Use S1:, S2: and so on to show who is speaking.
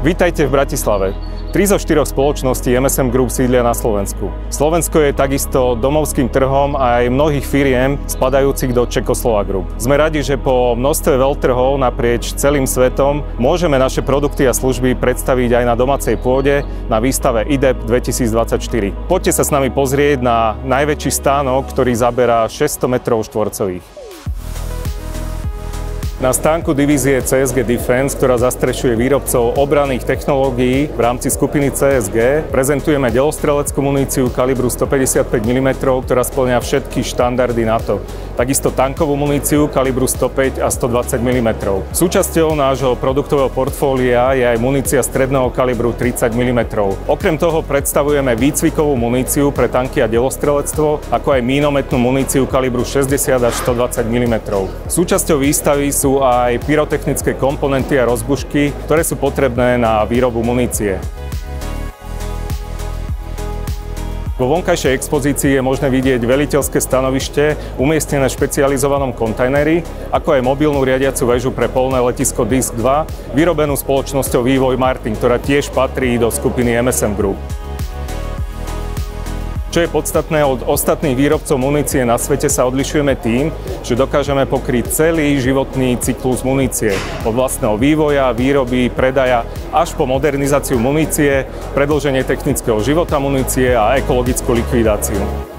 S1: Vítajte v Bratislave. 3 zo 4 spoločností MSM Group sídlia na Slovensku. Slovensko je takisto domovským trhom aj mnohých firiem spadajúcich do Čekoslovák Group. Sme radi, že po množstve veľtrhov naprieč celým svetom môžeme naše produkty a služby predstaviť aj na domácej pôde na výstave IDEP 2024. Poďte sa s nami pozrieť na najväčší stánok, ktorý zaberá 600 m². Na stánku divízie CSG Defense, ktorá zastrešuje výrobcov obranných technológií v rámci skupiny CSG, prezentujeme delostreleckú muníciu kalibru 155 mm, ktorá spĺňa všetky štandardy NATO. Takisto tankovú muníciu kalibru 105 a 120 mm. Súčasťou nášho produktového portfólia je aj munícia stredného kalibru 30 mm. Okrem toho predstavujeme výcvikovú muníciu pre tanky a delostrelectvo, ako aj mínometnú muníciu kalibru 60 až 120 mm. Súčasťou výstavy sú aj pyrotechnické komponenty a rozbušky, ktoré sú potrebné na výrobu munície. Vo vonkajšej expozícii je možné vidieť veliteľské stanovište umiestnené v špecializovanom kontajneri, ako aj mobilnú riadiacu väžu pre poľné letisko Disk 2, vyrobenú spoločnosťou Vývoj Martin, ktorá tiež patrí do skupiny MSM Group. Čo je podstatné, od ostatných výrobcov munície na svete sa odlišujeme tým, že dokážeme pokryť celý životný cyklus munície. Od vlastného vývoja, výroby, predaja až po modernizáciu munície, predĺženie technického života munície a ekologickú likvidáciu.